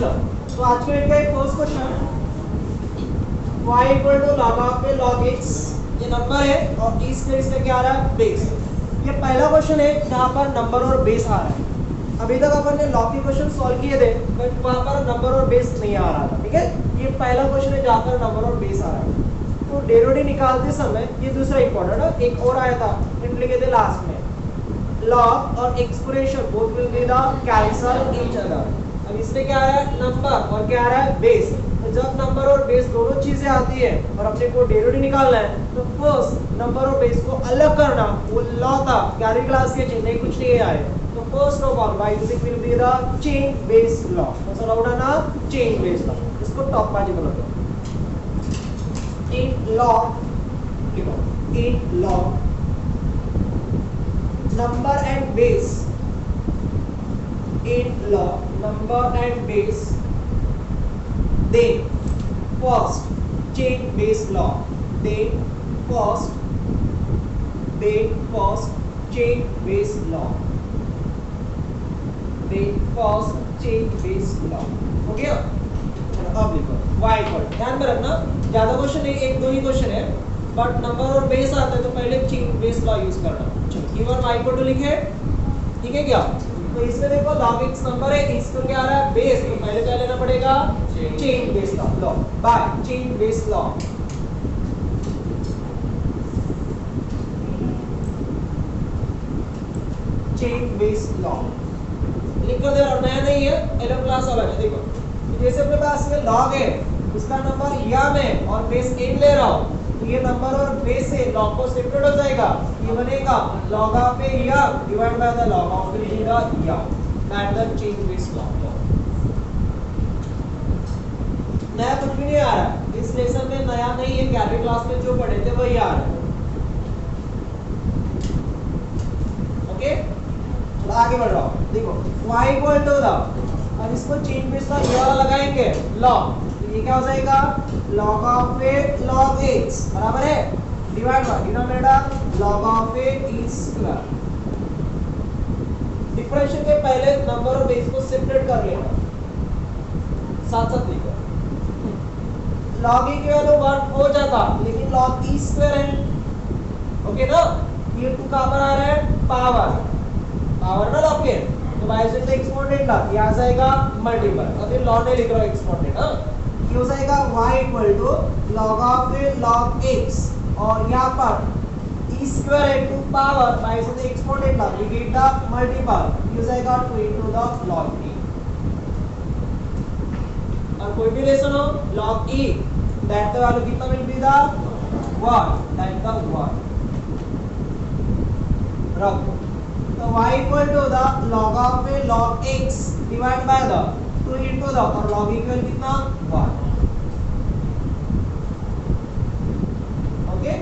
चलो तो आज के का एक first question y equal to log of में log x ये नंबर है और t स्क्वायर इसमें क्या आ रहा है बेस। ये पहला क्वेश्चन है जहां पर नंबर और बेस आ रहा है। अभी तक अपन ने log के क्वेश्चन सॉल्व किए थे बट वहां पर नंबर और बेस नहीं आ रहा था। ठीक है, ये पहला क्वेश्चन है जहां पर नंबर और बेस आ रहा है। तो डेरिवेटिव निकालते समय ये दूसरा इंपॉर्टेंट है, एक और आया था लिखे थे लास्ट में log और expression both will be the cancel each other. अब इसमें क्या आ रहा है नंबर और क्या आ रहा है बेस। तो जब नंबर और बेस दोनों चीजें आती है और अपने को डेरिवेटिव निकालना है तो फर्स्ट नंबर और बेस को अलग करना वो लॉ था 11वीं क्लास के चिन्ह कुछ नहीं आए। तो first of all y will be the chain base law. तो लॉ उड़ा ना चेन बेस लॉ, इसको टॉप पार्ट बोलते हैं। इन लॉ देखो in law number and base in law number and base they first chain base law they first chain base law they first chain base law हो गया। अब लिखो y equal ध्यान में रखना ज्यादा क्वेश्चन नहीं एक दो ही क्वेश्चन है बट नंबर और बेस आता है तो पहले चेन बेस लॉ यूज करना। चलो गिवन y इक्वल टू लिखे ठीक है क्या। तो इसमें देखो log x नंबर है इसको क्या आ रहा है बेस तो पहले क्या लेना पड़ेगा chain base law by chain base law. Chain base law लिख कर दे और नया नहीं है एलो क्लास वाला है। देखो जैसे अपने पास में log है उसका नंबर या में और बेस n ले रहा हूं तो ये नंबर और बेस से log को सेपरेट हो जाएगा। ये बनेगा log ऑफ ए या divide by the log of a या that the chain base law. नया कुछ भी नहीं आ रहा है इस लेसन में, नया नहीं है 11वीं क्लास में जो पढ़े थे वही आ रहा है। ओके तो आगे बढ़ रहा हूं देखो y इक्वल टू द अब इसको चेन बेस लॉ ये वाला लगाएंगे लॉ तो ये क्या हो जाएगा log of A log x बराबर है divide by denominator log of a square. Differential के पहले नंबर और बेस को सेपरेट कर लेना साथ साथ लिखो log e की वैल्यू 1 हो जाता लेकिन log e स्क्वायर है ओके ना। ये 2 कहां पर आ रहा है पावर ना log के तो बाय से एक्सपोनेंट ला ये आ जाएगा मल्टीपल और फिर लॉ ने लिख रहा हूं एक्सपोनेंट हां ये हो जाएगा y equal to log of log x और यहां पर e square into power by से exponent law we get the multiple ये हो जाएगा 2 इनटू द log e। और कोई भी लेसन हो log e that the value कितना will be the 1 that the 1 रखो। तो y equal to the log of log x divide by the 2 into the और log इक्वल कितना 1 ओके।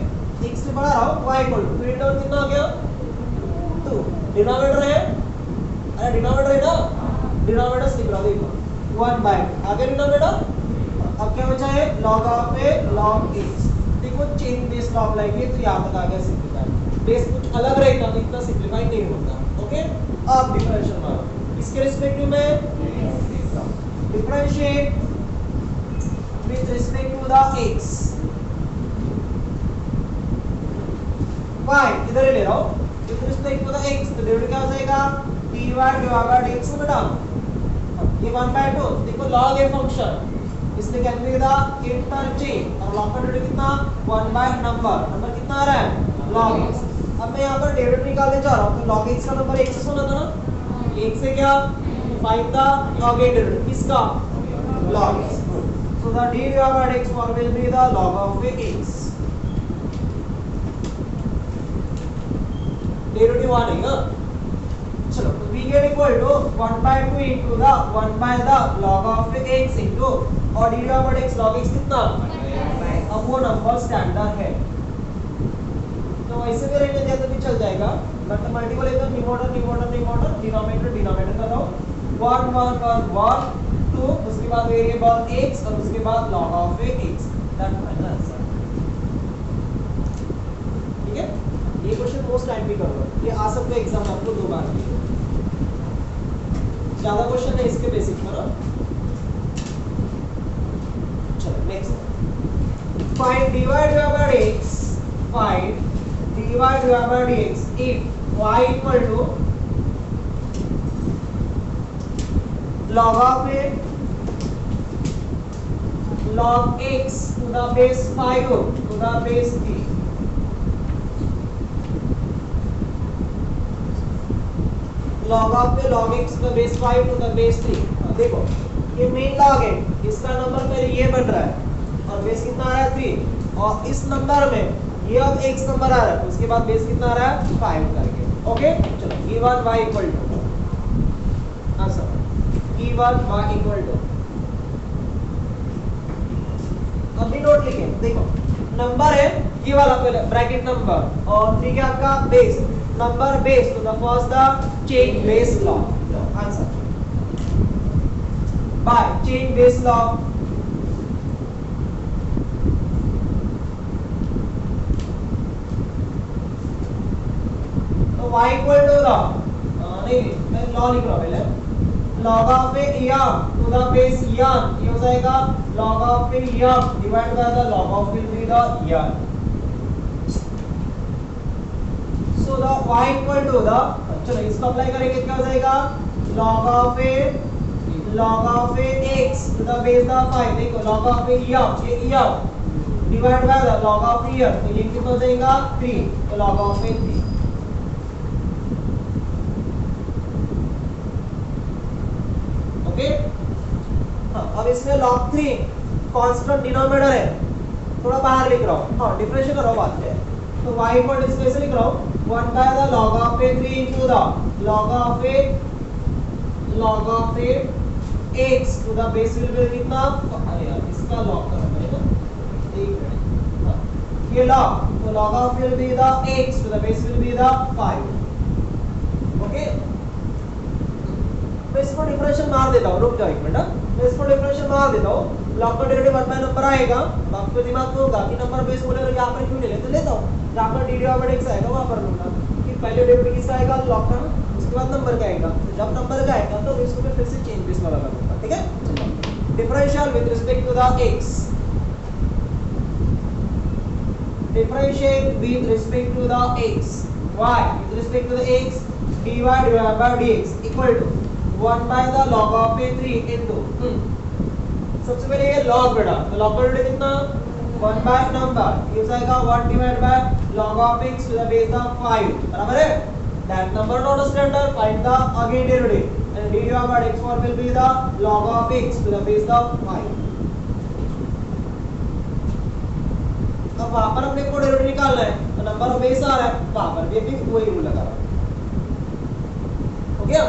x से बड़ा रहो y इक्वल टू 2 इनटू कितना हो गया 2 डिनोमिनेटर है अरे डिनोमिनेटर है ना डिनोमिनेटर लिख रहा देखो 1 बाय आगे डिनोमिनेटर अब क्या बचा है log ऑफ log x। देखो चेन बेस लॉ अप्लाई तो यहां तक आ गया सिंपलीफाई बेस कुछ अलग रहेगा तो इतना सिंपलीफाई नहीं होता। ओके अब डिफरेंशियल मारो इसके रिस्पेक्टिव में differentiate with respect to the x y इधर ले रहा हूं with respect to the x तो डेरिवेटिव क्या हो जाएगा dy डिवाइड बाय dx को बेटा ये 1/2 देखो log a फंक्शन इसलिए क्या मिलेगा इंटरचेंज और log का डेरिवेटिव कितना 1 बाय नंबर कितना आ रहा है log x। अब मैं यहां पर डेरिवेटिव निकालने जा रहा हूं तो log x का नंबर x से होना था ना x से क्या find the log a derivative किसका log x। so the d divided by x form will be the log of x derivative आ नहीं ना। चलो तो v get equal to 1/2 into the 1 by the log of x into और d divided by x log x कितना अब वो number standard है तो वैसे भी रहने दिया तो भी चल जाएगा बट मल्टीपल है तो न्यूमरेटर डिनोमिनेटर कर रहा हूं 1 1 1 2 उसके बाद वेरिएबल x और उसके बाद log of x that final answer. ठीक है ये क्वेश्चन मोस्ट टाइम भी कर लो ये आ सकता है एग्जाम आपको 2 बार भी ज्यादा क्वेश्चन है इसके बेसिक पर 5 divided by x, 5 divided by dx if y equal to log of a log x to the base 5 to the base 3. log of a log x to the base 5 to the base 3. देखो ये main log है, इसका number पहले ये बन रहा है और बेस कितना आ रहा है 3, और इस नंबर में ये अब x नंबर आ रहा है, उसके बाद बेस कितना आ रहा है 5 करके. ओके चलो given y equal to answer given y equal to, अभी नोट लिखे देखो नंबर है ये वाला पहले ब्रैकेट नंबर और ठीक है आपका बेस नंबर बेस तो the first the chain base law answer by chain base law. तो y इक्वल टू द नहीं मैं लॉ लिख रहा हूं पहले log of a yam to the base yam ये हो जाएगा log of a yam divided by the log of will be the yam. So the y equal to the चलो इसको अप्लाई करेंगे क्या हो जाएगा log of a x to the base the 5 देखो log of a yam ये yam divided by the log of yam तो ये कितना हो जाएगा 3 तो log of a 3. अब इसमें log 3 कांस्टेंट डिनोमिनेटर है, थोड़ा बाहर लिख रहा हूँ, हाँ डिफरेंशिएट करो बात है तो y इक्वल टू इसको ऐसे लिख रहा हूँ 1 bye the log of a 3 into the log of a x to the base will be कितना, अरे यार इसका log करना पड़ेगा एक मिनट, ये log तो log of will be the x to the base will be the 5. Okay तो इसको डिफरेंशियल मार देता हूँ, रुक जाओ एक मिनट, मैं इसको डिफरेंशियल मार देता हूँ. log का डेरिवेटिव 1 बाय नंबर आएगा, आपको दिमाग में होगा कि नंबर बेस बोलेगा यहाँ पर क्यों नहीं लेते, लेता हूँ जहाँ पर डी डिवाइडेड x आएगा वहाँ पर लूंगा कि पहले डेरिवेटिव किसका आएगा log का, उसके बाद नंबर का आएगा, तो जब नंबर का आएगा तो इसको मैं फिर से चेंज बेस वाला कर दूंगा. ठीक है differential with respect to the x, differentiate with respect to the x, y with respect to the x dy by dx equal to 1 by the log of a 3 into सबसे पहले ये log बेटा तो log का derivative कितना 1 by number ये हो जाएगा 1 divided by log of x to the base the 5 बराबर है that number not a standard find the again derivative and dy by x4 will be the log of x to the base the 5. अब वहां पर अपने को derivative निकालना है तो नंबर ऑफ बेस आ रहा है वहां पर भी वही रूल लगा रहा है. हो गया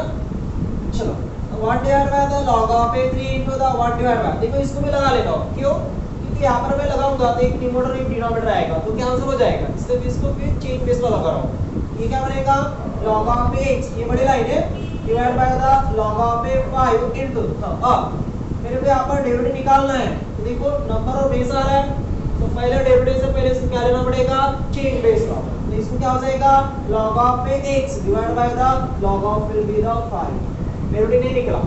चलो 1 divided by the log of a 3 into the 1 divided by देखो इसको भी लगा लेता हूं क्यों क्योंकि यहां पर मैं लगाऊंगा तो एक न्यूमरेटर एक डिनोमिनेटर आएगा तो कैंसिल हो जाएगा, इसलिए इसको फिर चेन बेस वाला लगा रहा हूं. ये क्या बनेगा log of x ये बड़ी लाइन है divide by the log of a 5 into अब मेरे को यहां पर डेरिवेटिव निकालना है तो देखो नंबर और बेस आ रहा है तो पहले डेरिवेटिव से पहले इसको क्या लेना पड़ेगा चेन बेस का, तो इसको क्या हो जाएगा log of a x divide by the log of will be the 5. Derivative नहीं निकला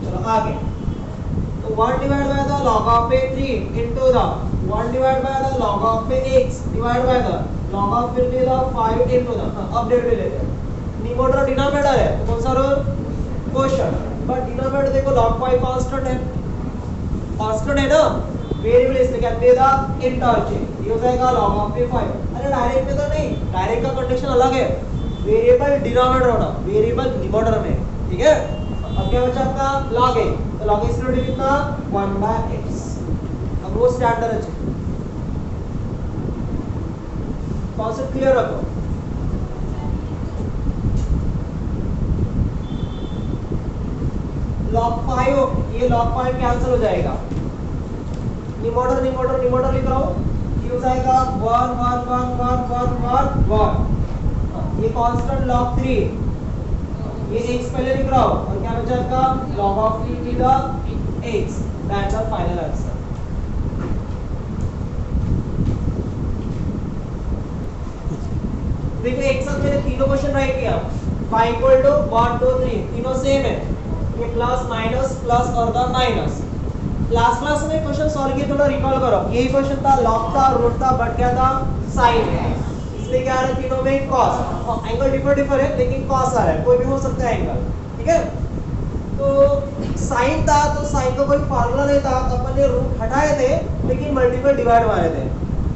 चलो आगे तो 1 divide by the log of a 3 into the 1 divide by the log of a x divide by the log of will be the 5 into the अब derivative लेते हैं. Numerator denominator है तो कौन सा रूल क्वेश्चन बट डिनोमिनेटर देखो log 5 constant है ना वेरिएबल इसमें क्या दे दा इंटरचेंज ये हो जाएगा log of a 5. अरे डायरेक्ट में तो नहीं, डायरेक्ट का कंडीशन अलग है, वेरिएबल डिनोमिनेटर होना वेरिएबल न्यूमरेटर में. ठीक है अब क्या बचा आपका log a तो log a डेरिवेटिव कितना 1 by x. अब वो स्टैंडर्ड है कॉन्सेप्ट क्लियर रखो. log 5 ये log 5 कैंसिल हो जाएगा, न्यूमरेटर लिख रहा हूं ये हो जाएगा 1 1 1 1 1 1 1 ये कांस्टेंट log 3 ये x पहले लिख रहा हूं और क्या बचा आपका log of t to the x that's the final answer. देखो एक साथ मैंने तीनों क्वेश्चन राइट किया y इक्वल टू 1 2 3 तीनों सेम है ये प्लस और द माइनस। क्लास में क्वेश्चन सॉल्व किए, थोड़ा रिकॉल करो। यही क्वेश्चन था, लॉग था, रूट था, बट क्या था, साइन है। इसलिए क्या आ रहा है तीनों में कॉस। एंगल डिफर है लेकिन कॉस आ रहा है, कोई भी हो सकता है एंगल, ठीक है। तो साइन था, तो साइन का कोई फार्मूला नहीं था, अपन ने रूट हटाए थे लेकिन मल्टीपल डिवाइड मारे थे।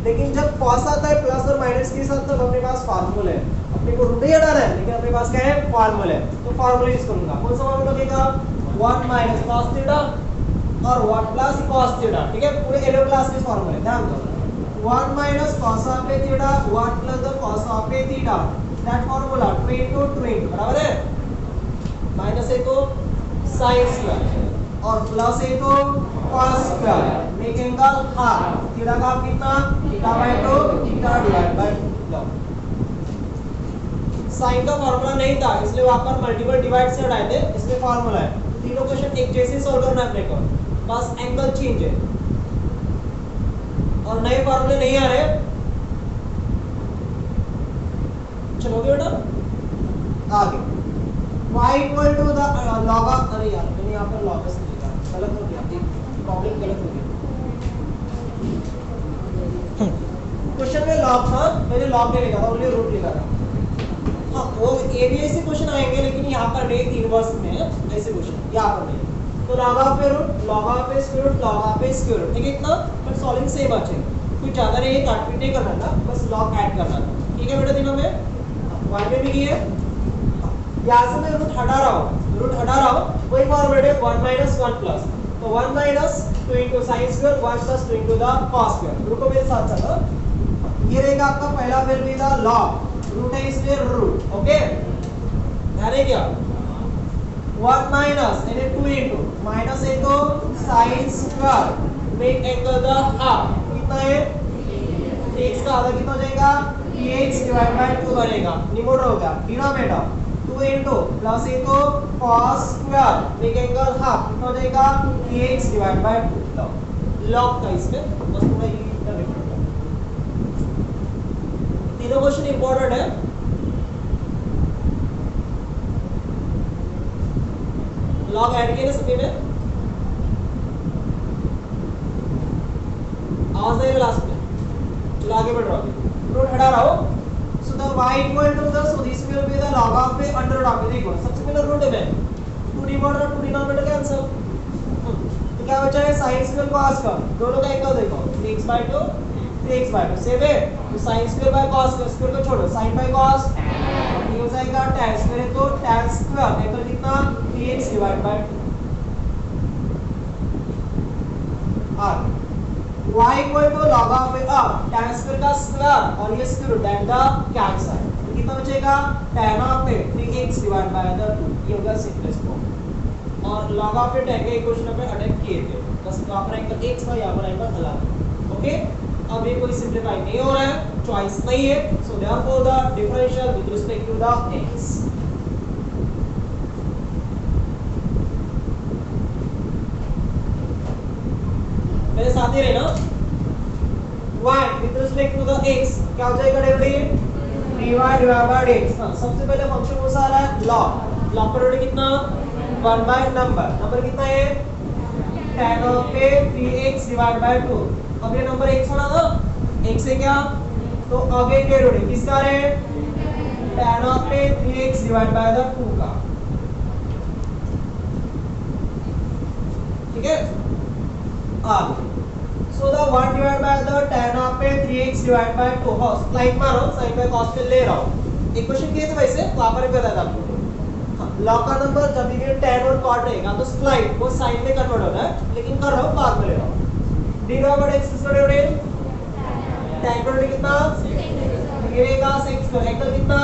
लेकिन जब कॉस आता है प्लस और माइनस के साथ, तब अपने पास फार्मूला है। अपने को रूट ही हटाना है लेकिन अपने पास क्या है, फार्मूला है। तो फार्मूला यूज करूंगा। कौन सा फार्मूला लगेगा, 1 माइनस कॉस थीटा और 1 प्लस कॉस थीटा, ठीक है। पूरे एलो क्लास के फार्मूले ध्यान दो। 1 minus cos of A theta 1 plus the cos of A theta, that formula 2 into 2 बराबर है। माइनस है तो साइन स्क्वायर और प्लस है तो cos square, make angle half. Theta का कितना, theta by 2, theta divide by 2। Sine का फार्मूला नहीं था इसलिए वहां पर मल्टीपल डिवाइड से हटाए थे, इसलिए फार्मूला है। तीनों क्वेश्चन एक जैसे सॉल्व करना है अपने को, बस एंगल चेंज है और नए फार्मूले नहीं आ रहे। चलोगे बेटा आगे। y equal to the log of, अरे यार मैंने यहाँ पर log s लिखा, गलत हो गया, प्रॉब्लम गलत हो गया। क्वेश्चन में log था, मैंने log नहीं लिखा था, ओनली रूट लिखा था। हाँ वो ए भी ऐसे क्वेश्चन आएंगे लेकिन यहाँ पर नहीं, इनवर्स में है ऐसे क्वेश्चन, यहाँ पर नहीं। तो log of a root, log of a square root, log of a square root, ठीक है। इतना पर सॉल्विंग सेम अच्छे, कुछ ज्यादा नहीं, काटपीट नहीं करना था, बस log ऐड करना था, ठीक है बेटा। तीनों में y में भी की है। यहाँ से मैं रूट हटा रहा हूँ, वही फॉर्मूला है 1 माइनस 1 प्लस, तो 1 minus 2 into sin square 1 plus 2 into the cos square. रुको मेरे साथ चलो, ये रहेगा आपका पहला वैल्यू का log, रूट है इसलिए रूट, ओके। ध्यान है क्या, 1 माइनस यानी 2 into माइनस है तो sin square, make angle the half, कितना है x का आधा कितना हो जाएगा, x डिवाइड बाय 2 बनेगा, निमोड होगा डिनोमिनेटर 2 into प्लस है तो cos square, make angle half, कितना हो जाएगा x डिवाइड बाय 2। log का इसमें बस थोड़ा ये कर देना। तीनों क्वेश्चन इंपॉर्टेंट है। log ऐड किए ना सभी में, आवाज नहीं लास्ट में। चलो आगे बढ़ रहा हूँ, रूट हटा रहा हूँ। So the y equal to the, so this will be the log of a under log of, देखो सबसे पहले रूट में 2 डिवाइड और 2 डिनोमिनेटर कैंसिल, तो क्या बचा है sin स्क्वायर cos का, दोनों का एंगल देखो 3x/2 3x/2 सेम है। तो sin square by cos square को छोड़ो, sin बाय cos ये हो जाएगा tan स्क्वायर, तो tan स्क्वायर एंगल कितना 3x डिवाइड बाय 2। आगे y equal to log of a tan square का स्क्वायर और ये square root and the cancel, तो कितना बचेगा tan of a 3x divide by 2, ये होगा सिंपलेस्ट फॉर्म। और log ऑफ a tan के इक्वेशन पे अटैक किए थे, बस वहां पर एंगल x था, यहां पर एंगल अलग, ओके। अब ये कोई सिंपलीफाई नहीं हो रहा है, चॉइस नहीं है, so therefore the differential with respect to the x। मेरे साथ ही रहना, y with respect to the x क्या हो जाएगा derivative, dy divide by dx। हां सबसे पहले फंक्शन कौन सा आ रहा है, log का डेरिवेटिव कितना 1 बाय नंबर कितना है tan of a 3x divide by 2। अब ये नंबर x होना ना, x है क्या, तो आगे डेरिवेटिव किसका है, tan of a 3x divide by 2 का, ठीक है। आगे so the 1 divided by the tan of a 3x divided by 2, हो स्लाइड मारो, sin by cos पे ले रहा हूं। एक क्वेश्चन किए थे वैसे, वहां पर भी बताया था आपको। हां log का नंबर जब भी tan और cot रहेगा तो स्लाइड वो sin में कन्वर्ट होता है, लेकिन कर रहा हूं बाद में ले रहा हूं। d over x किसका डेरिवेटिव, tan का डेरिवेटिव कितना, ये रहेगा sin स्क्वायर, एंगल कितना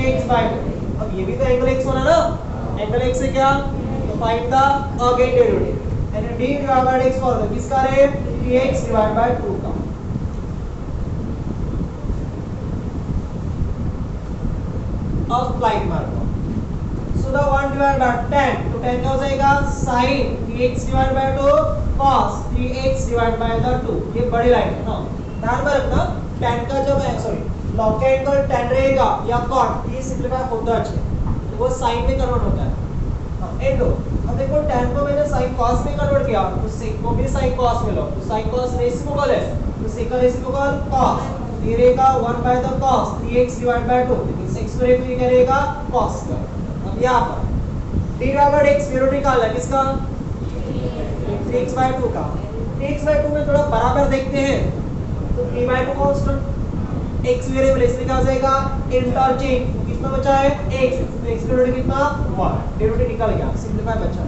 x by 2। अब ये भी तो एंगल x होना ना, एंगल x है क्या, तो फाइंड द अगेन डेरिवेटिव, यानी d divide by x formula किसका है, 3x डिवाइड बाय 2 का। अब स्लाइड मारो, so the 1 divide by tan, तो tan क्या हो जाएगा sin 3x divide by 2 cos 3x divide by 2, ये बड़ी लाइन है ना, ध्यान में रखना। tan का जब है सॉरी log का एंगल tan रहेगा या cot, ये सिंपलीफाई होता है, तो वो sin में कन्वर्ट होता है। इनटू, अब देखो tan को मैंने sin cos में कन्वर्ट किया तो sec को भी sin cos में लो, तो sin cos रेसिप्रोकल है तो sec का रेसिप्रोकल cos, ये रहेगा 1 by the cos 3x divide by 2, लेकिन sec स्क्वायर को ये क्या रहेगा cos का। अब यहाँ पर d बराबर x वैल्यू निकालना है किसका 3x बाय 2 का, 3x बाय 2 में थोड़ा बराबर देखते हैं तो 3 बाय 2 कांस्टेंट, x वेरिएबल इसमें क्या आ जाएगा इंटरचेंज, कितना बचा है x, तो x का वैल्यू कितना 1, डेरिवेटिव निकल गया, सिंपलीफाई बचा।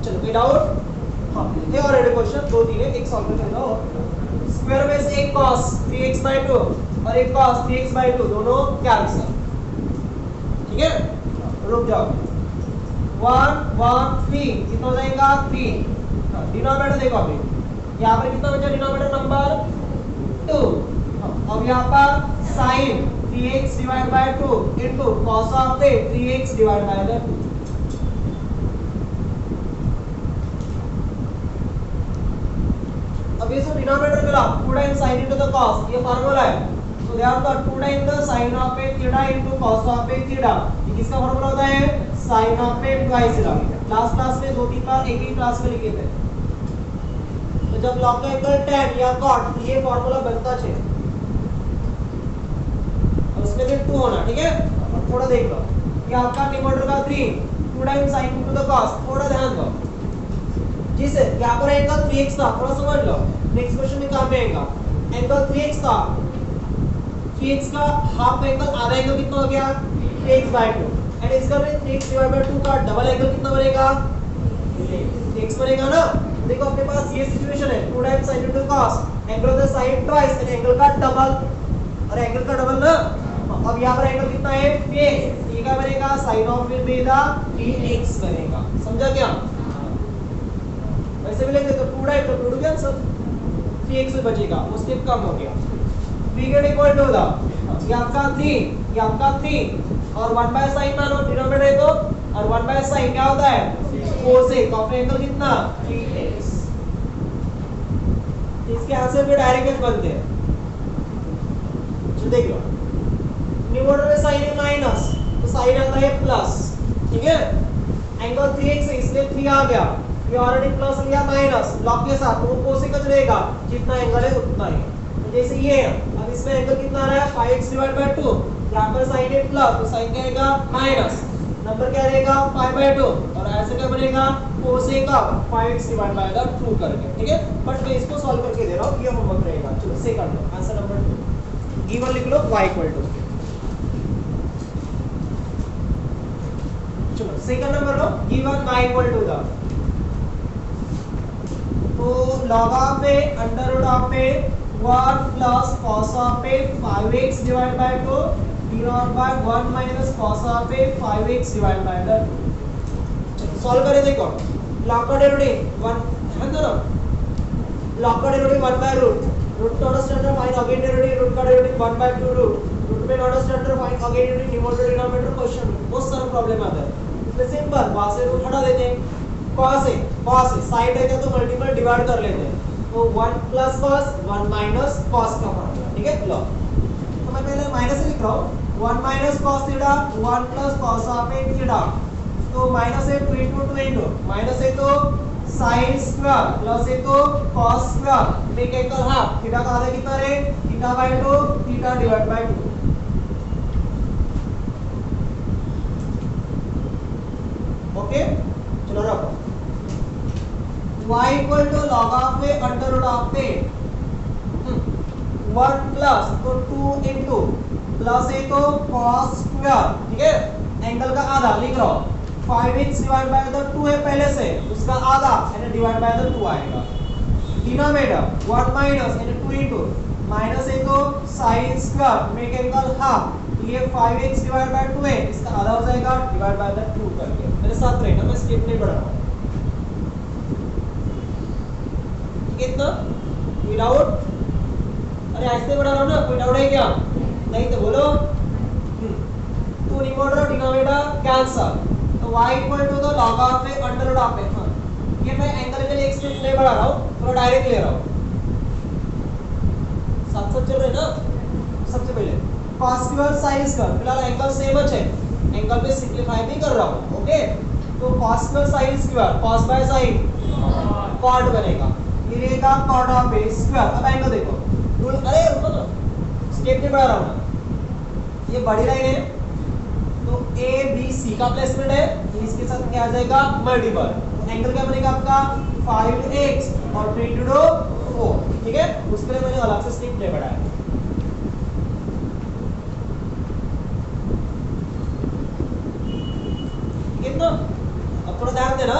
चलो कोई डाउट? हां ये ऑलरेडी क्वेश्चन 2 3 है, एक सॉल्व कर लो। स्क्वायर में से एक cos 3x by 2 और एक cos 3x by 2 दोनों कैंसिल, ठीक है रुक जाओ, 1 1 3 कितना हो जाएगा 3, डिनोमिनेटर देखो अभी यहाँ पर कितना बचा डिनोमिनेटर नंबर 2, अब यहाँ पर sin 3x divide by 2 into cos of 3x divide by 2। अब ये जो डिनोमिनेटर मिला 2 times sin into the cos, ये फार्मूला है, तो ध्यान दो 2 times the sin of theta into cos of theta, ये किसका फार्मूला होता है sin of twice theta. Last class में 2 3 बार एक ही क्लास में लिखे थे, तो जब log का इक्वल tan या cot तो ये फार्मूला बनता है और उसमें भी 2 होना, ठीक है। अब थोड़ा देख लो, ये आपका न्यूमरेटर का 3 2 times sin into the cos, थोड़ा ध्यान दो जिसे यहाँ पर एंगल 3x था, थोड़ा समझ लो नेक्स्ट क्वेश्चन में काम में आएगा, एंगल 3x था, 3x का हाफ एंगल आधा एंगल कितना हो गया 3x बाय 2 एंड इसका भी 3x डिवाइड बाय 2 का डबल एंगल कितना बनेगा 3x बनेगा ना। देखो अपने पास ये सिचुएशन है 2 times sin into cos, angle of the side twice and angle का डबल, और एंगल का डबल ना, अब यहाँ पर एंगल कितना है 3x, ये क्या बनेगा sin of will be the 3x बनेगा, समझा क्या। वैसे भी लेंगे तो 2 टाइम तो 2 कैंसिल, 3x से बचेगा, वो स्टेप कम हो गया। v get equal to the ये आपका 3, ये आपका 3 और 1 बाय sin मानो डिनोमिनेटर है तो, और 1 बाय sin क्या होता है कोसेक, तो अपने एंगल कितना 3x, इसके आंसर भी डायरेक्ट बनते हैं। चलो देख लो, न्यूमरेटर में sin है माइनस तो sin आता है प्लस, ठीक है, एंगल 3x है इसलिए 3 आ गया, ये ऑलरेडी प्लस लिया माइनस लॉग के साथ, तो वो कोसेक का चलेगा जितना एंगल है उतना ही, तो जैसे ये है, अब इसमें एंगल कितना आ रहा है 5x डिवाइड बाय 2, यहाँ पर sin है प्लस तो sin क्या आएगा माइनस, नंबर क्या रहेगा 5/2 और ऐसे क्या बनेगा कोसेक का 5x डिवाइड बाय 2 करके, ठीक है। बट मैं इसको सॉल्व करके दे रहा हूं, ये होमवर्क रहेगा। चलो सेकंड आंसर नंबर 2 गिवन लिख लो y इक्वल टू, चलो सेकंड नंबर लो given y equal to the, तो log of a under root of a 1 plus cos of a 5x divide by 2 divide by 1 minus cos of a 5x divide by 2। चलो solve करें, देखो log का derivative 1 ध्यान दो ना, log का derivative 1 by root not standard find again derivative, root का derivative 1 by 2 root में not standard find again derivative, numerator denominator question में बहुत सारा प्रॉब्लम आता है, इसमें सिंपल वहां से रूट हटा देते हैं, cos है साइड है तो मल्टीपल डिवाइड कर लेते हैं, तो 1 प्लस cos 1 माइनस cos का फॉर्मूला, ठीक है। लो तो मैं पहले माइनस लिख रहा हूं 1 minus cos theta 1 plus cos of theta, तो माइनस है 2 into 2 into माइनस है तो sin स्क्वायर प्लस है तो cos square, make angle half, theta का आधा कितना रहे theta by 2 theta divide by 2, okay. चलो रखो y equal to log of a under root of a 1 plus तो 2 into प्लस है तो cos स्क्वायर, ठीक है, एंगल का आधा लिख रहा हूं 5x डिवाइड बाय द 2 है पहले से, उसका आधा यानी डिवाइड बाय द 2 आएगा, डिनोमिनेटर 1 माइनस यानी 2 into माइनस है तो sin square make angle half, ये 5x डिवाइड बाय 2 है, इसका आधा हो जाएगा डिवाइड बाय द 2 करके, मेरे साथ रहना, मैं स्टेप नहीं बढ़ा रहा हूं, कितना विदाउट, अरे ऐसे बढ़ा रहा हूं ना, कोई डाउट है क्या, नहीं तो बोलो, तो न्यूमरेटर डिनोमिनेटर कैंसल, तो y equal to the log of a under root of a, ये मैं एंगल के लिए एक स्टेप नहीं बढ़ा रहा हूं, थोड़ा डायरेक्ट ले रहा हूं, साथ साथ चल रहे ना। सबसे पहले cos स्क्वायर sin स्क्वायर, फिलहाल एंगल सेम है, एंगल पे सिंपलीफाई भी कर रहा हूँ, ओके। तो cos square sin square, cos by sin cot बनेगा, ये रहेगा cot ऑफ a स्क्वायर। अब एंगल देखो, रूल, अरे रुको तो, स्टेप नहीं बढ़ा रहा हूँ, ये बड़ी लाइन है तो ए बी सी का प्लेसमेंट है, इसके साथ क्या आ जाएगा मल्टीपल, तो एंगल क्या बनेगा आपका 5x और 3 into 4, ठीक है। उसके लिए मैंने अलग से स्टेप नहीं बढ़ाया। कितना, अब थोड़ा ध्यान देना,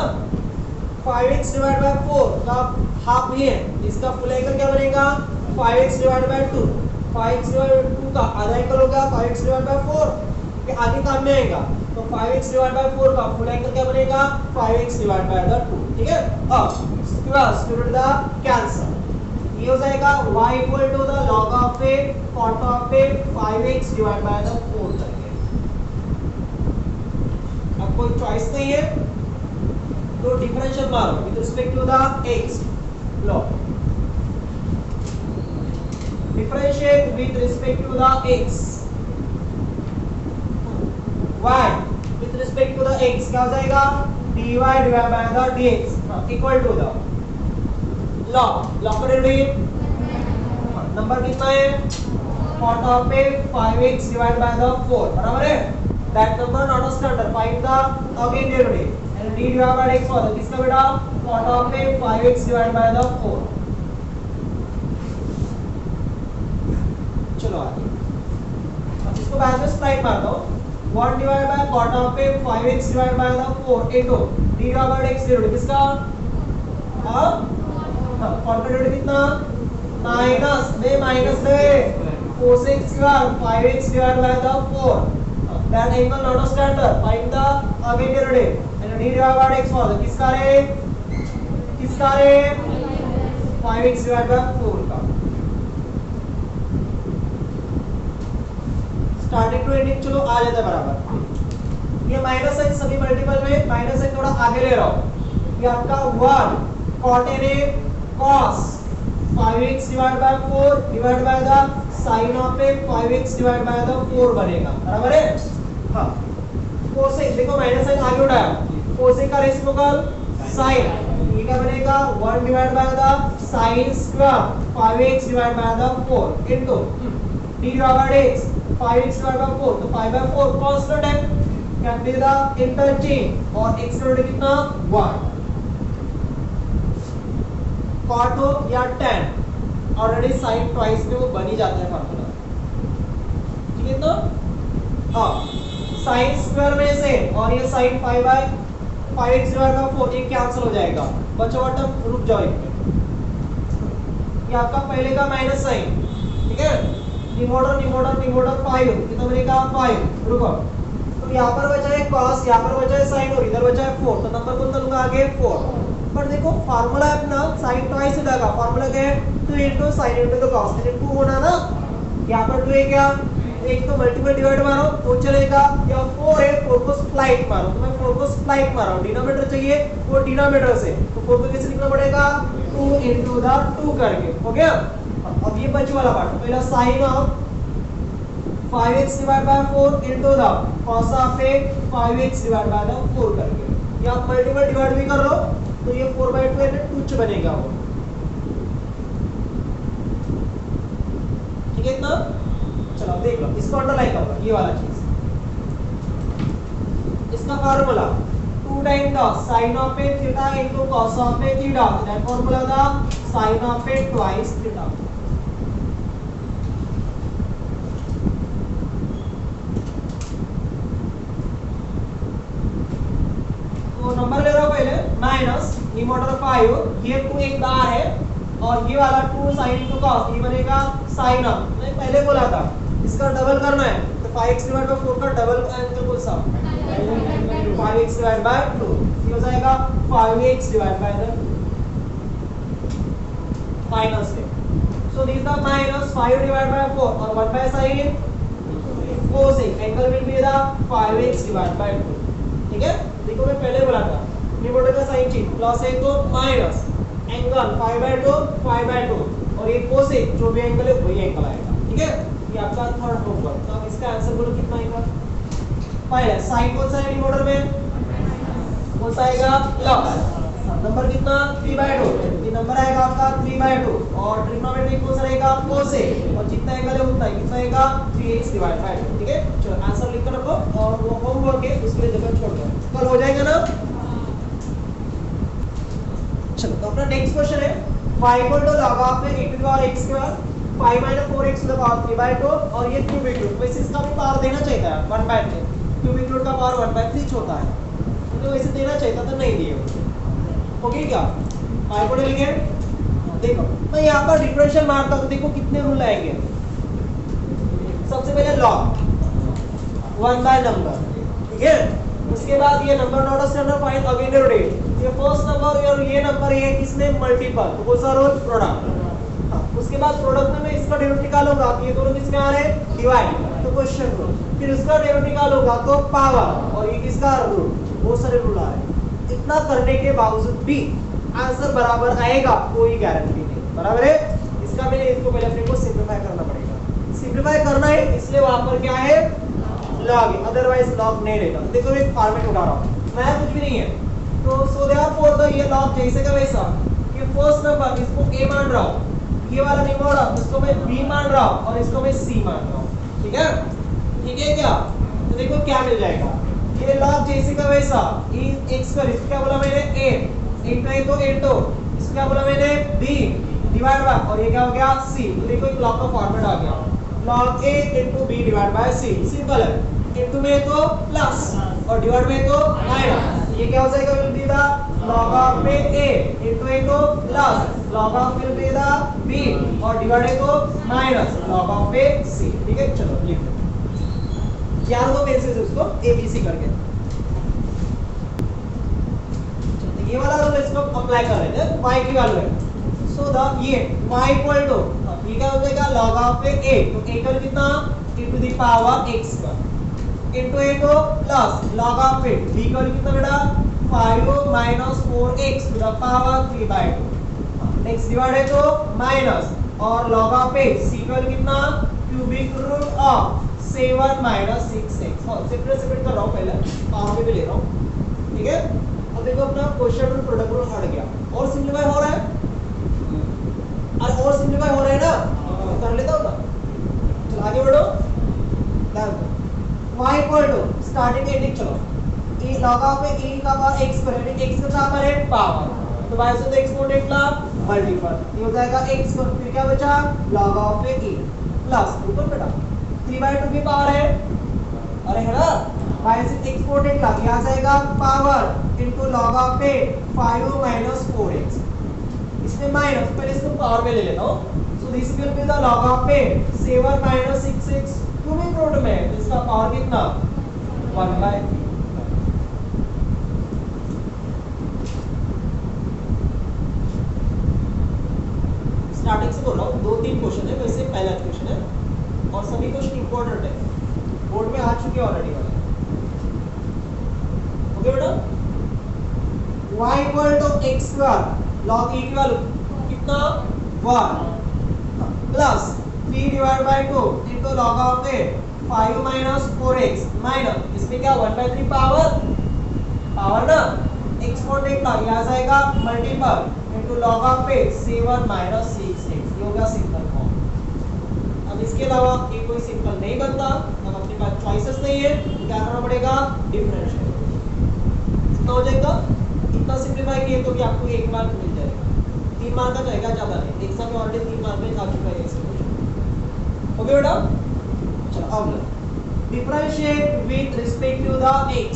5x डिवाइड बाय 4 का हाफ ही है, इसका फुल एंगल क्या बनेगा 5x divide by 2, 5x divide by 2 का आधा एंगल होगा 5x डिवाइड बाय 4, के आगे काम में आएगा, तो 5x डिवाइड बाय 4 का फुल एंगल क्या बनेगा 5x डिवाइड बाय 2, ठीक है। अब स्टूडेंट द कैंसल, ये हो जाएगा y equal to the log of a cot of a 5x divide by 4 करके। अब कोई चॉइस नहीं है तो डिफरेंशियल मारो with respect to the x, लो differentiate with respect to the x, y with respect to the x क्या हो जाएगा dy divide by the dx equal to the log का डेरिवेटिव नंबर कितना है cot of a 5x divide by the 4, बराबर है, that number not a standard, find the again derivative and d divide by x होता है किसका बेटा cot of a 5x divide by the 4। चलो आगे, अब इसको बाद में स्प्लाइट मारता हूं, 1 divide by cot of a 5x divide by the 4 into d divide by x derivative किसका कॉट का डेरिवेटिव कितना माइनस में माइनस में cosec square 5x divide by the 4, that angle not a standard, find the again derivative and d divide by x for किसका रे 5x divide by 4 का। Starting to ending चलो आ जाता है बराबर, ये माइनस साइन सभी मल्टीपल में माइनस साइन थोड़ा आगे ले रहा हूं, ये आपका 1 cot a cos 5x divide by 4 divide by the sin of a 5x divide by the 4 बनेगा, बराबर है। हां cosec देखो माइनस साइन आगे उठाया, cosec का रेसिप्रोकल sin, ये क्या बनेगा 1 divide by the sin square 5x divide by the 4 into d divide by x 5x divide by 4, तो 5 बाय 4 कांस्टेंट है, कैन बी द इंटरचेंज और x का डेरिवेटिव कितना 1, cot हो या tan, ऑलरेडी sin ट्वाइस में वो बन ही जाता है फार्मूला, ठीक है। तो हां sin स्क्वायर में से और ये sin 5 bye 5x divide by 4 ये कैंसिल हो जाएगा, बचा हुआ टर्म रुक जाओ एक मिनट, ये आपका पहले का माइनस साइन, ठीक है, निमोडर 5 कितना बनेगा 5, रुको, तो यहाँ पर बचा है cos, यहाँ पर बचा है sin और इधर बचा है 4, तो नंबर कौन सा लूंगा आगे 4, पर देखो फार्मूला है अपना sin ट्वाइस लगा, फार्मूला क्या है 2 into sin into the cos, 2 होना ना, यहाँ पर 2 है क्या, एक तो मल्टीपल डिवाइड मारो तो चलेगा, या 4 है 4 को स्प्लाइट मारो, तो मैं 4 को स्प्लाइट मार रहा हूं, डिनोमिनेटर चाहिए वो डिनोमिनेटर से, तो 4 को कैसे लिखना पड़ेगा 2 into the 2 करके, हो गया। अब ये बचे वाला पार्ट, पहला sin of 5x divide by 4 into the cos of a 5x divide by 4 करके, या आप मल्टीपल डिवाइड भी कर लो तो ये 4/2 है, तुच्छ बनेगा वो, ठीक है इतना। चलो देख लो, इसको अंडरलाइन कर लो, ये वाला चीज, इसका formula 2 time the sin of a theta into cos of a theta, that formula the sin of a twice theta. तो नंबर ले रहा हूं पहले माइनस निमोटर 5, ये 2 एक बार है और ये वाला 2 sin इनटू cos, ये बनेगा sin ऑफ, मैं पहले बोला था इसका डबल करना है, तो 5x डिवाइड बाय 4 का डबल आंसर कौन सा 5x डिवाइड बाय 2, ये हो जाएगा 5x डिवाइड बाय 2 माइनस है, so this the minus 5 divide by 4 और 1 by sin cosec, angle will be the 5x divide by 2, ठीक है। देखो मैं पहले बोला था निमोटर का साइन चीज प्लस है तो माइनस एंगल 5/2 और ये cosec जो भी एंगल है वही एंगल आएगा, ठीक है। ये आपका थर्ड होमवर्क। पहले साइन कौन सा है डिमोडर में, कौन सा आएगा लॉग। नंबर कितना 3/2, ये नंबर आएगा आपका 3/2 और ट्रिग्नोमेट्री कौन सा रहेगा कोसेक और जितना एंगल है उतना ही कितना आएगा 3x डिवाइड बाय 2। ठीक है चलो आंसर लिख कर रखो और वो होमवर्क है उसके लिए जगह छोड़ दो, कल हो जाएगा ना। चलो तो अपना नेक्स्ट क्वेश्चन है y equal to log of में e to the power x square 5 - 4x to the power 3/2 और ये क्यूबिक रूट, वैसे इसका भी पावर देना चाहिए था 1/3, क्यूबिक रूट का पावर 1/3 होता है तो वैसे देना चाहिए था तो नहीं दिए। ओके क्या y को लेंगे, देखो मैं यहाँ पर डिफरेंशियल मारता हूँ, देखो कितने रूल आएंगे। सबसे पहले log 1 बाय नंबर, ठीक है। उसके बाद ये number not a standard find again rotate, ये फर्स्ट नंबर और ये नंबर ये किसने मल्टीपल तो कौन सा रूल प्रोडक्ट। हाँ उसके बाद प्रोडक्ट में मैं इसका डेरिवेटिव निकालूंगा तो ये दोनों किसके आ रहे हैं डिवाइड तो क्वेश्चन रूल, फिर इसका डेरिवेटिव निकालूंगा तो पावर और ये किसका रूल, बहुत सारे रूल आ रहे हैं। इतना करने के बावजूद भी आंसर बराबर आएगा कोई गारंटी नहीं, बराबर है। इसका मैंने इसको पहले अपने को सिंपलीफाई करना पड़ेगा, सिंपलीफाई करना है इसलिए वहां पर क्या है लॉग है, अदरवाइज लॉग नहीं रहेगा। देखो मैं फॉर्मेट उठा रहा हूं, मैं कुछ भी नहीं है तो सो देयरफॉर द ये लॉग जैसे का वैसा कि फर्स्ट नंबर इसको a मान रहा हूं, ये वाला निमोड़ा इसको मैं b मान रहा हूं और इसको मैं c मान रहा हूं। ठीक है क्या, तो देखो क्या मिल जाएगा, ये लॉग जैसे का वैसा x पर इसको क्या बोला मैंने a इनटू a तो a तो इसको क्या बोला मैंने b डिवाइड बाय और ये क्या हो गया c। तो देखो एक लॉग का फॉर्मेट आ गया log a into b divide by c, simple है। इनटू में तो प्लस और डिवाइड में तो माइनस, ये क्या हो जाएगा will be the log of a into a तो plus log of will be the b और डिवाइड तो minus log of a c। ठीक है चलो लिख दो यार दो पेन से उसको a b c करके। चलो ये वाला रूल इसको अप्लाई कर रहे थे y की वैल्यू है सो द ये y इक्वल टू ये क्या हो जाएगा log ऑफ a तो a का कितना into the power x का into a तो plus log of a b का कितना बेटा 5 minus 4x to the power 3/2 next divide है तो माइनस और log ऑफ a c का कितना cubic root of 7 minus 6x। हां सेपरेट सेपरेट कर रहा हूं पहले पावर पे ले रहा हूं। ठीक है अब देखो अपना क्वेश्चन रूल प्रोडक्ट रूल हट गया और सिंपलीफाई हो रहा है और सिंपलीफाई हो रहा है ना, कर लेता हूं ना। चलो आगे बढ़ो, y equal to starting ending चलो e log ऑफ e का पावर x पर है, x का पावर है पावर तो y से तो एक्सपोनेंट ला मल्टीपल ये हो जाएगा x पर फिर क्या बचा log ऑफ e प्लस ऊपर बेटा 3/2 की पावर है, अरे है ना y से एक्सपोनेंट ला यहां जाएगा power into log of a 5 minus 4x इसमें माइनस पहले इसको पावर में ले लेता हूं so this will be the log of a 7 minus 6x cubic root में इसका पावर कितना 1/3। स्टार्टिंग से बोल रहा हूं 2-3 क्वेश्चन है वैसे पहला क्वेश्चन है और सभी क्वेश्चन इंपॉर्टेंट है बोर्ड में आ चुके ऑलरेडी वाले। ओके बेटा y equal to x square log e की वैल्यू कितना 1 plus 3 divide by 2 into log of a 5 minus 4x minus इसमें क्या 1/3 पावर ना एक्सपोनेंट का यहां जाएगा multiple into log of a 7 minus 6x ये होगा सिंपल फॉर्म। अब इसके अलावा ये कोई सिंपल नहीं बनता, अब अपने पास चॉइसेस नहीं है तो क्या करना पड़ेगा डिफरेंशियल। कितना हो जाएगा इतना सिंपलीफाई किए तो भी आपको 1 मार्क मिल जाएगा, 3 मार्क का जाएगा ज्यादा नहीं, एग्जाम में ऑलरेडी 3 मार्क में आ चुका है ऐसे क्वेश्चन। ओके बेटा चलो अब differentiate with respect to the x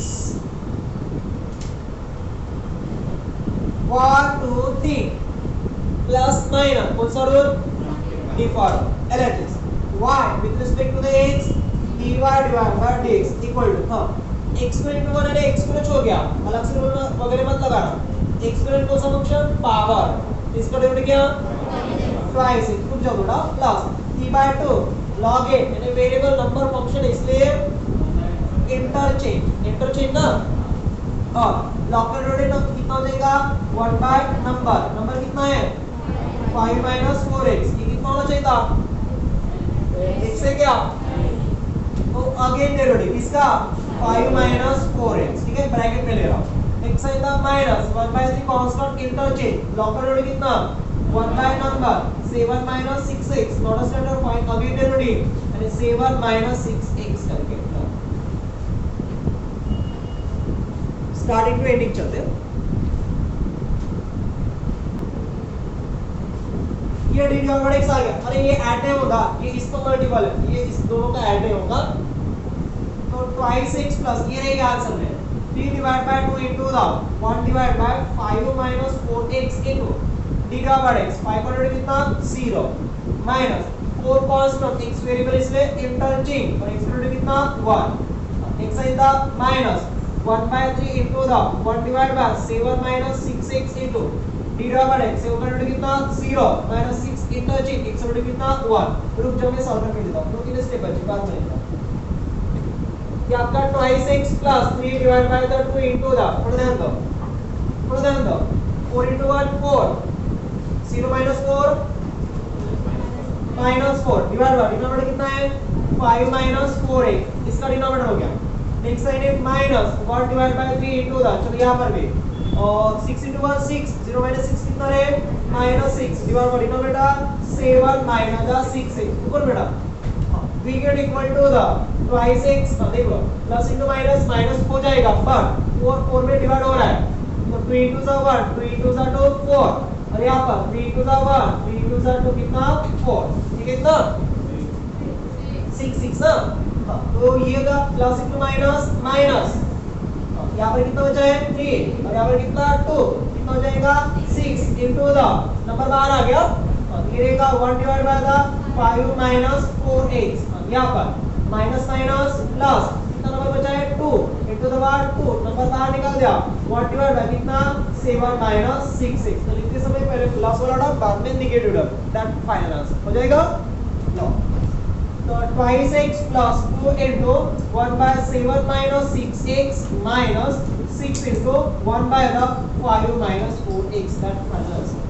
1 2 3 plus minus कौन सा rule default LHS y with respect to the x dy divide by dx equal to हां एक्सपोनेंट को बनाने एक्सपोनेंट हो गया अलग से रूल वगैरह मत लगाना, एक्सपोनेंट को सा फंक्शन पावर इसका डेरिवेटिव क्या ट्वाइस कुछ जो थोड़ा प्लस 3/2 log a यानी वेरिएबल नंबर फंक्शन इसलिए इंटरचेंज ना और log का डेरिवेटिव कितना हो जाएगा 1 बाय नंबर कितना है 5 minus 4x ये कितना होना चाहिए था x से क्या तो अगेन डेरिवेटिव इसका 5 minus 4x, ठीक है, ब्रैकेट में ले रहा हूँ। x in the minus 1/3 constant interchange, locker road कितना 1 by number 7 minus 6x, not a standard point, again derivative यानी 7 minus 6x करके स्टार्टिंग टू एंडिंग चलते हैं। ये डी डिवाइडेड x आ गया, अरे ये ऐड नहीं होगा, ये इसको मल्टीपल है, ये इस दोनों का ऐड नहीं होगा, तो ट्वाइस x प्लस ये रहेगा आंसर में 3 divide by 2 into the 1 divide by 5 minus 4x into D divided x, 5 का रेट कितना 0 माइनस 4 कांस्टेंट x वेरिएबल इसलिए इंटरचेंज और x का रेट कितना 1, x in the minus 1/3 into the 1 divide by 7 minus 6x into D divided x, 7 का rate कितना 0 minus 6 interchange x का rate कितना 1। रुक जाओ मैं सॉल्व करके देता हूं, 2-3 स्टेप बचे, बात करेंगे। ये आपका twice x plus 3 divide by the 2 into the, थोड़ा ध्यान दो 4 into 1 4, 0 minus 4 minus 4 divide by denominator कितना है 5 minus 4x, इसका डिनोमिनेटर हो गया। नेक्स्ट साइड है minus 1 divide by 3 into the, चलो यहां पर भी और 6 इनटू 1 6, 0 minus 6 कितना है minus 6 divide by denominator 7 minus the 6x, ऊपर बेटा v get equal to the twice x, देखो प्लस इनटू माइनस माइनस हो जाएगा, बट 4 4 में डिवाइड हो रहा है, तो 2 इनटू द 1 2 इनटू द 2 4, और यहां पर 3 इनटू द 1 3 इनटू द 2 कितना 4, ठीक है कितना 6 6 ना, तो ये का प्लस इनटू माइनस माइनस, यहाँ पर कितना बचा है 3 और यहाँ पर कितना 2, कितना हो जाएगा 6 इनटू द नंबर बाहर आ गया, ये रहेगा 1 divide by the 5 minus 4x, यहाँ पर माइनस माइनस प्लस, कितना नंबर बचा है 2 इनटू द पावर 2, नंबर बाहर निकाल दिया 1 डिवाइड बाय कितना 7 minus 6x, तो लिखते समय पहले प्लस वाला टर्म बाद में negative term, that final answer हो जाएगा। लो तो twice x plus 2 into 1 by 7 minus 6x minus 6 into 1 by the 5 minus 4x, that final answer।